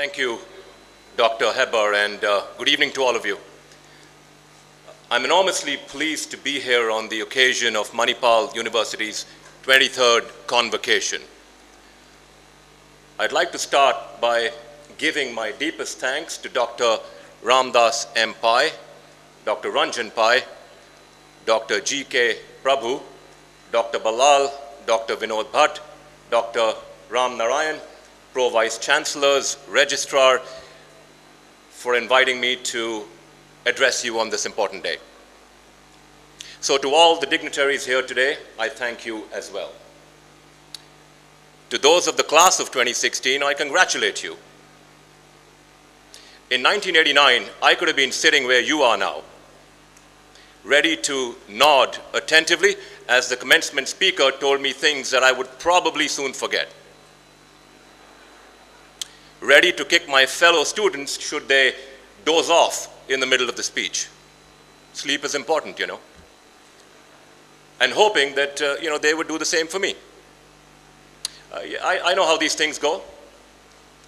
Thank you, Dr. Heber, and good evening to all of you. I'm enormously pleased to be here on the occasion of Manipal University's 23rd Convocation. I'd like to start by giving my deepest thanks to Dr. Ramdas M. Pai, Dr. Ranjan Pai, Dr. G.K. Prabhu, Dr. Balal, Dr. Vinod Bhatt, Dr. Ram Narayan, Pro Vice Chancellors, Registrar, for inviting me to address you on this important day. So to all the dignitaries here today, I thank you as well. To those of the class of 2016, I congratulate you. In 1989, I could have been sitting where you are now, ready to nod attentively as the commencement speaker told me things that I would probably soon forget. Ready to kick my fellow students should they doze off in the middle of the speech. Sleep is important, you know. And hoping that, they would do the same for me. I know how these things go.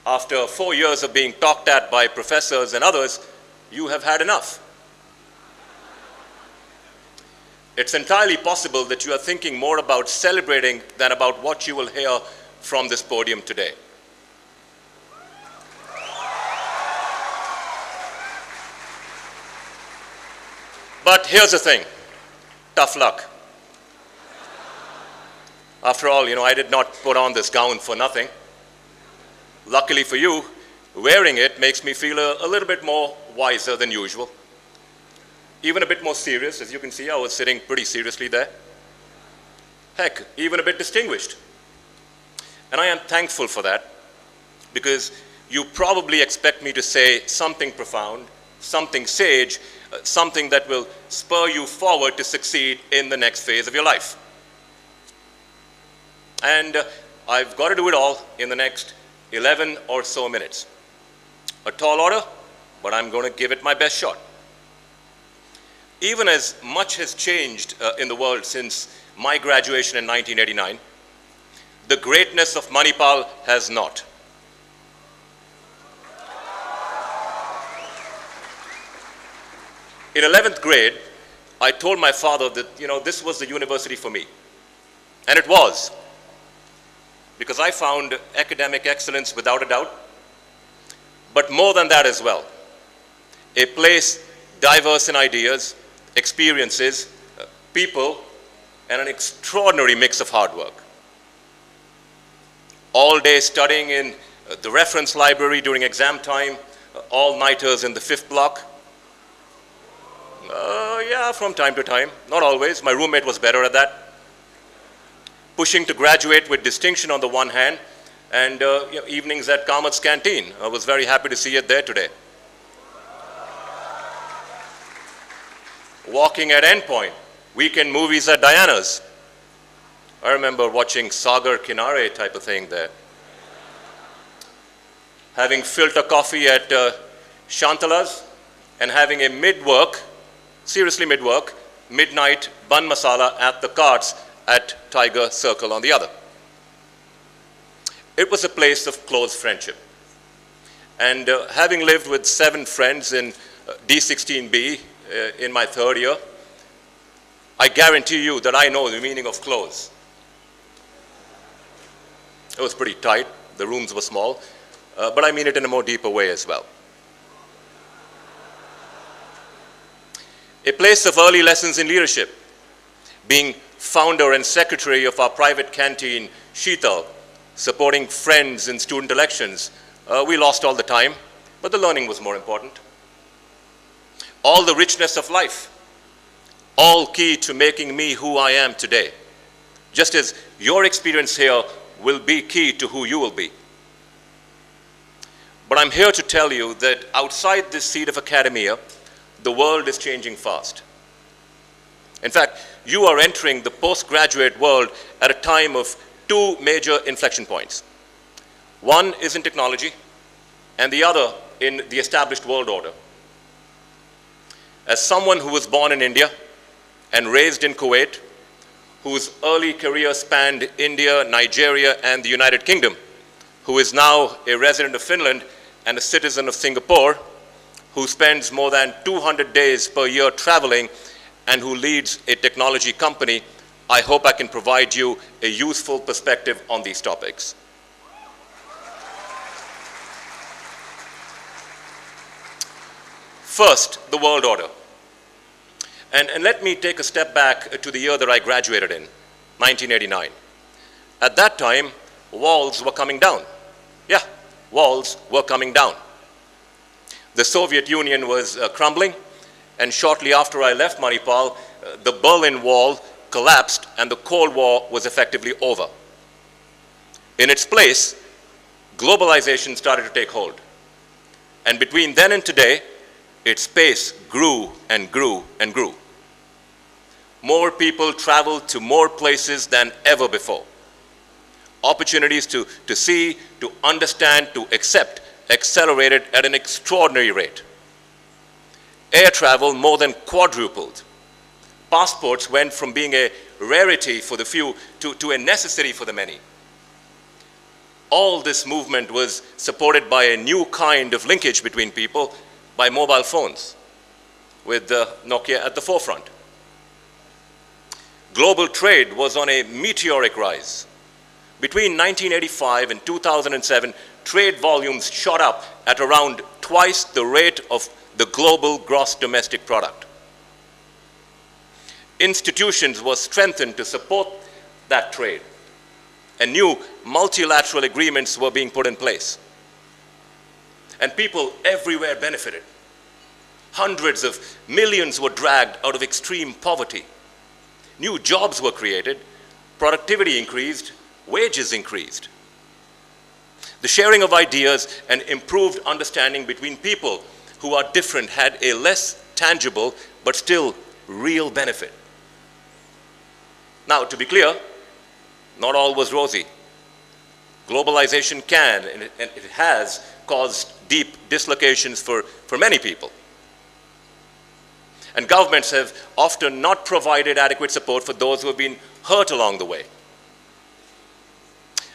After 4 years of being talked at by professors and others, you have had enough. It's entirely possible that you are thinking more about celebrating than about what you will hear from this podium today. But here's the thing, tough luck. After all, I did not put on this gown for nothing. Luckily for you, wearing it makes me feel a little bit more wiser than usual. Even a bit more serious. As you can see, I was sitting pretty seriously there. Heck, even a bit distinguished. And I am thankful for that, because you probably expect me to say something profound, something sage, something that will spur you forward to succeed in the next phase of your life. And I've got to do it all in the next 11 or so minutes. A tall order, but I'm going to give it my best shot. Even as much has changed in the world since my graduation in 1989, the greatness of Manipal has not. In 11th grade, I told my father that, this was the university for me. And it was. Because I found academic excellence without a doubt, but more than that as well. A place diverse in ideas, experiences, people, and an extraordinary mix of hard work. All day studying in the reference library during exam time, all-nighters in the 5th block. Yeah, from time to time, not always. My roommate was better at that. Pushing to graduate with distinction on the one hand, and evenings at Kamat's canteen. I was very happy to see it there today. Walking at Endpoint, weekend movies at Diana's. I remember watching Sagar Kinare type of thing there. Having filter coffee at Shantala's, and having a seriously mid-work, midnight bun masala at the carts at Tiger Circle on the other. It was a place of close friendship. And having lived with 7 friends in D16B in my 3rd year, I guarantee you that I know the meaning of close. It was pretty tight, the rooms were small, but I mean it in a more deeper way as well. A place of early lessons in leadership, being founder and secretary of our private canteen, Sheetal, supporting friends in student elections. We lost all the time, but the learning was more important. All the richness of life, all key to making me who I am today, just as your experience here will be key to who you will be. But I'm here to tell you that outside this seat of academia, the world is changing fast. In fact, you are entering the postgraduate world at a time of 2 major inflection points. One is in technology, and the other in the established world order. As someone who was born in India and raised in Kuwait, whose early career spanned India, Nigeria, and the United Kingdom, who is now a resident of Finland and a citizen of Singapore who spends more than 200 days per year traveling and who leads a technology company, I hope I can provide you a useful perspective on these topics. First, the world order. And let me take a step back to the year that I graduated in, 1989. At that time, walls were coming down. Yeah, walls were coming down. The Soviet Union was crumbling, and shortly after I left Manipal, the Berlin Wall collapsed and the Cold War was effectively over. In its place, globalization started to take hold. And between then and today, its pace grew and grew and grew. More people traveled to more places than ever before. Opportunities to see, to understand, to accept accelerated at an extraordinary rate. Air travel more than quadrupled. Passports went from being a rarity for the few to a necessity for the many. All this movement was supported by a new kind of linkage between people, by mobile phones, with Nokia at the forefront. Global trade was on a meteoric rise. Between 1985 and 2007, trade volumes shot up at around twice the rate of the global gross domestic product. Institutions were strengthened to support that trade, and new multilateral agreements were being put in place. And people everywhere benefited. Hundreds of millions were dragged out of extreme poverty. New jobs were created, productivity increased, wages increased. The sharing of ideas and improved understanding between people who are different had a less tangible but still real benefit. Now, to be clear, not all was rosy. Globalization can and it has caused deep dislocations for many people. And governments have often not provided adequate support for those who have been hurt along the way.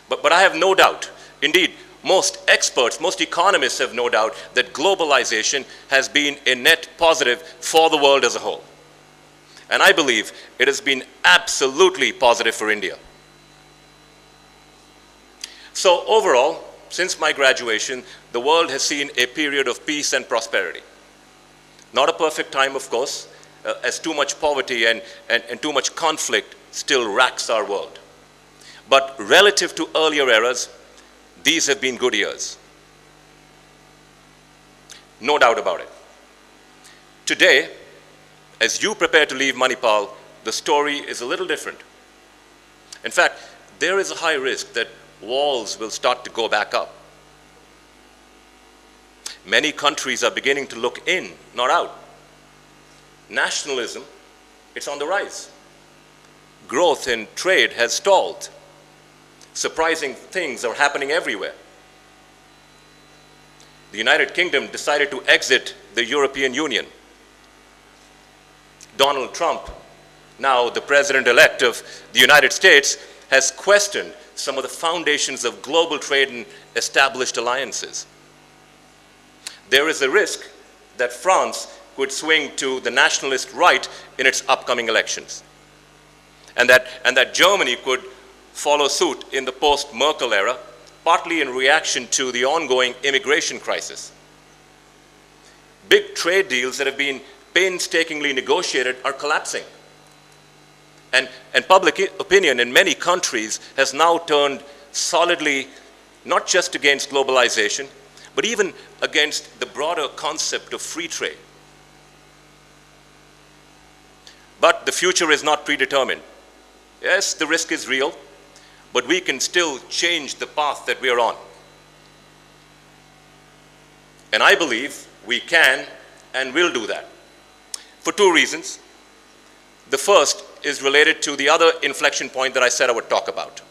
But I have no doubt, indeed, most experts, most economists have no doubt that globalization has been a net positive for the world as a whole. And I believe it has been absolutely positive for India. So overall, since my graduation, the world has seen a period of peace and prosperity. Not a perfect time, of course, as too much poverty and too much conflict still racks our world. But relative to earlier eras, these have been good years. No doubt about it. Today, as you prepare to leave Manipal, the story is a little different. In fact, there is a high risk that walls will start to go back up. Many countries are beginning to look in, not out. Nationalism, it's on the rise. Growth in trade has stalled. Surprising things are happening everywhere. The United Kingdom decided to exit the European Union. Donald Trump, now the president-elect of the United States, has questioned some of the foundations of global trade and established alliances. There is a risk that France could swing to the nationalist right in its upcoming elections, and that Germany could follow suit in the post-Merkel era, partly in reaction to the ongoing immigration crisis. Big trade deals that have been painstakingly negotiated are collapsing. And public opinion in many countries has now turned solidly not just against globalization, but even against the broader concept of free trade. But the future is not predetermined. Yes, the risk is real, but we can still change the path that we are on. And I believe we can and will do that for two reasons. The first is related to the other inflection point that I said I would talk about,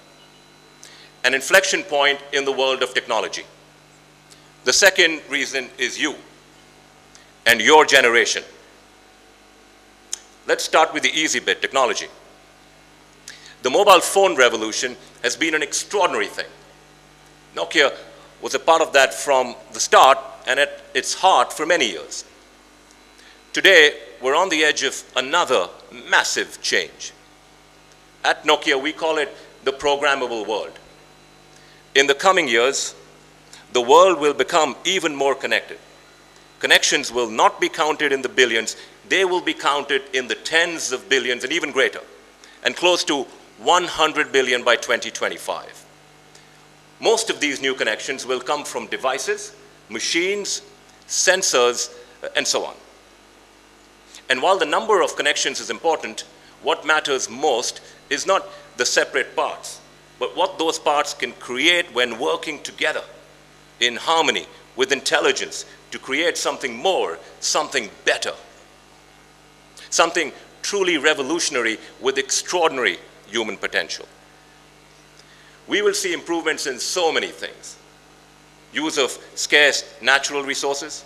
an inflection point in the world of technology. The second reason is you and your generation. Let's start with the easy bit, technology. The mobile phone revolution has been an extraordinary thing. Nokia was a part of that from the start and at its heart for many years. Today, we're on the edge of another massive change. At Nokia, we call it the programmable world. In the coming years, the world will become even more connected. Connections will not be counted in the billions, they will be counted in the tens of billions and even greater, and close to 100 billion by 2025. Most of these new connections will come from devices, machines, sensors, and so on. And while the number of connections is important, what matters most is not the separate parts, but what those parts can create when working together in harmony with intelligence to create something more, something better, something truly revolutionary with extraordinary human potential. We will see improvements in so many things. Use of scarce natural resources,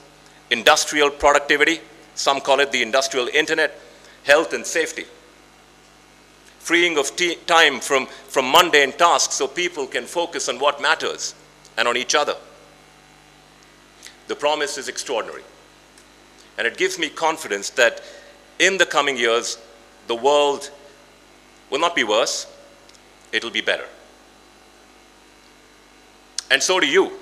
industrial productivity, some call it the industrial internet, health and safety, freeing of time from mundane tasks so people can focus on what matters and on each other. The promise is extraordinary, and it gives me confidence that in the coming years, the world will not be worse, it'll be better. And so do you.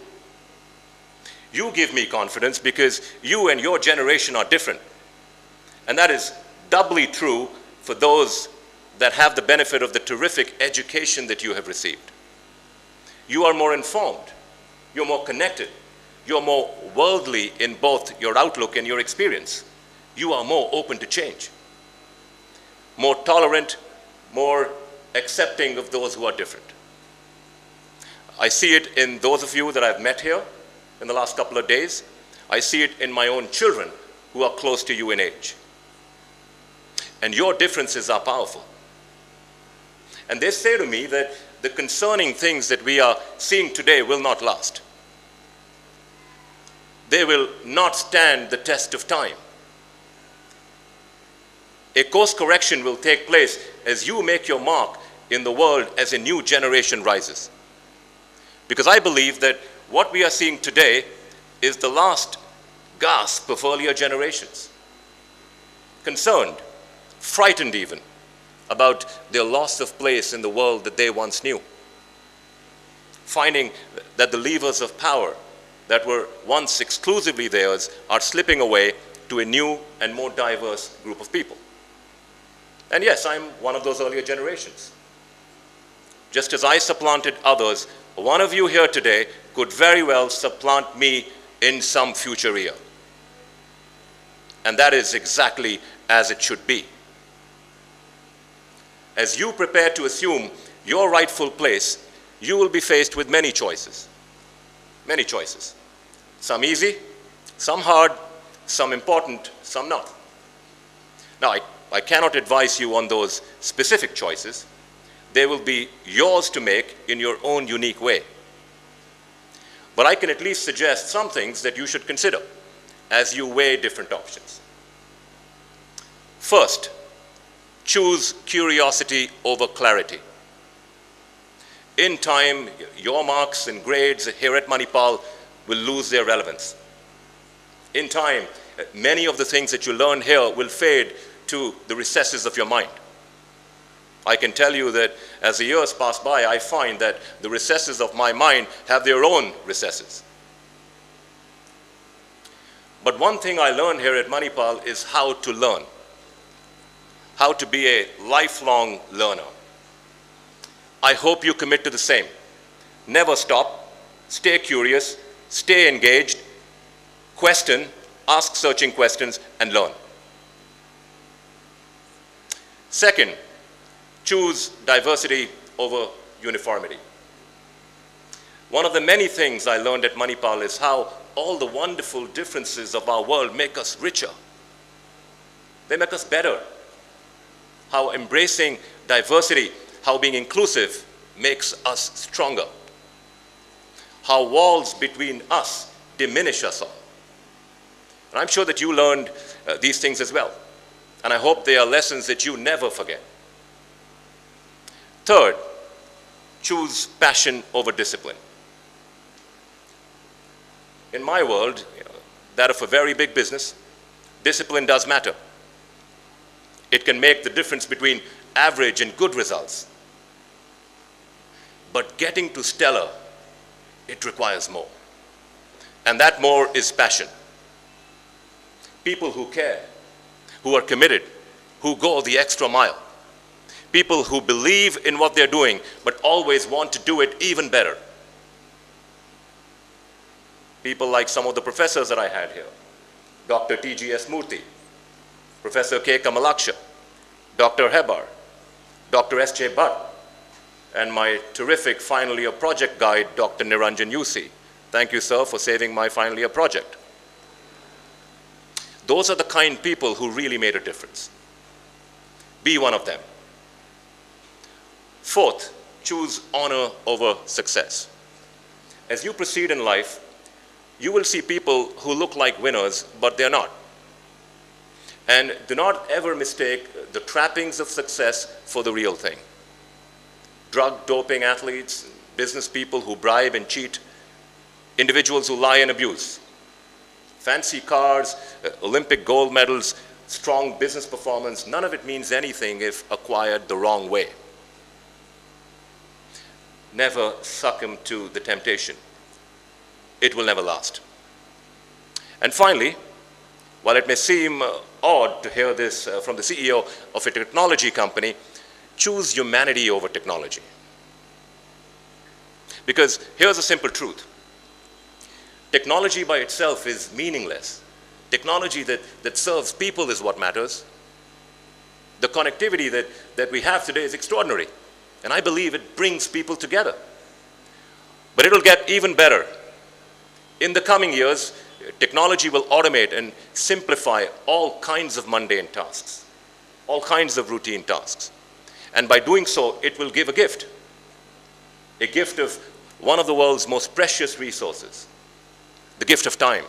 You give me confidence because you and your generation are different. And that is doubly true for those that have the benefit of the terrific education that you have received. You are more informed, you're more connected, you're more worldly in both your outlook and your experience. You are more open to change, more tolerant, more accepting of those who are different. I see it in those of you that I've met here in the last couple of days. I see it in my own children who are close to you in age. And your differences are powerful. And they say to me that the concerning things that we are seeing today will not last. They will not stand the test of time. A course correction will take place as you make your mark in the world as a new generation rises. Because I believe that what we are seeing today is the last gasp of earlier generations. Concerned, frightened even, about their loss of place in the world that they once knew. Finding that the levers of power that were once exclusively theirs are slipping away to a new and more diverse group of people. And yes, I'm one of those earlier generations. Just as I supplanted others, one of you here today could very well supplant me in some future year. And that is exactly as it should be. As you prepare to assume your rightful place, you will be faced with many choices. Many choices. Some easy, some hard, some important, some not. Now, I cannot advise you on those specific choices. They will be yours to make in your own unique way. But I can at least suggest some things that you should consider as you weigh different options. First, choose curiosity over clarity. In time, your marks and grades here at Manipal will lose their relevance. In time, many of the things that you learn here will fade to the recesses of your mind. I can tell you that as the years pass by, I find that the recesses of my mind have their own recesses. But one thing I learned here at Manipal is how to learn, how to be a lifelong learner. I hope you commit to the same. Never stop, stay curious, stay engaged, question, ask searching questions, and learn. Second, choose diversity over uniformity. One of the many things I learned at Manipal is how all the wonderful differences of our world make us richer. They make us better. How embracing diversity, how being inclusive makes us stronger. How walls between us diminish us all. And I'm sure that you learned these things as well. And I hope they are lessons that you never forget. Third, choose passion over discipline. in my world, that of a very big business, discipline does matter. It can make the difference between average and good results. But getting to stellar, it requires more. And that more is passion. People who care, who are committed, who go the extra mile. People who believe in what they're doing, but always want to do it even better. People like some of the professors that I had here. Dr. T.G.S. Murthy, Professor K. Kamalaksha, Dr. Hebar, Dr. S.J. Bhatt, and my terrific final year project guide, Dr. Niranjan Yusi. Thank you, sir, for saving my final year project. Those are the kind people who really made a difference. Be one of them. Fourth, choose honor over success. As you proceed in life, you will see people who look like winners, but they're not. And do not ever mistake the trappings of success for the real thing. Drug doping athletes, business people who bribe and cheat, individuals who lie and abuse. Fancy cars, Olympic gold medals, strong business performance, none of it means anything if acquired the wrong way. Never succumb to the temptation. It will never last. And finally, while it may seem odd to hear this from the CEO of a technology company, choose humanity over technology. Because here's a simple truth. Technology by itself is meaningless. Technology that serves people is what matters. The connectivity that we have today is extraordinary, and I believe it brings people together. But it'll get even better. In the coming years, technology will automate and simplify all kinds of mundane tasks, all kinds of routine tasks. And by doing so, it will give a gift of one of the world's most precious resources, the gift of time.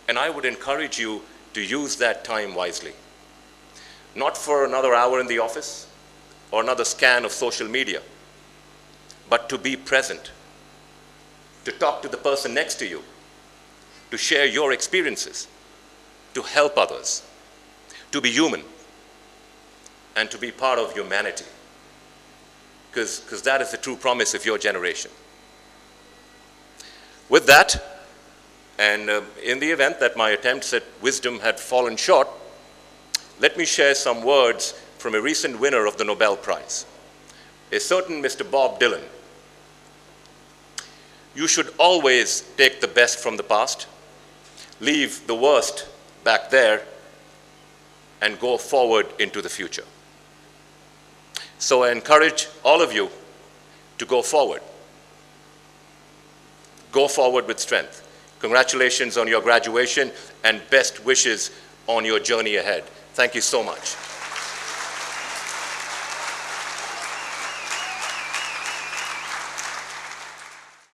And I would encourage you to use that time wisely. Not for another hour in the office or another scan of social media, but to be present, to talk to the person next to you, to share your experiences, to help others, to be human, and to be part of humanity. Because that is the true promise of your generation. With that, and in the event that my attempts at wisdom had fallen short, let me share some words from a recent winner of the Nobel Prize, a certain Mr. Bob Dylan. You should always take the best from the past, leave the worst back there, and go forward into the future. So I encourage all of you to go forward. Go forward with strength. Congratulations on your graduation and best wishes on your journey ahead. Thank you so much.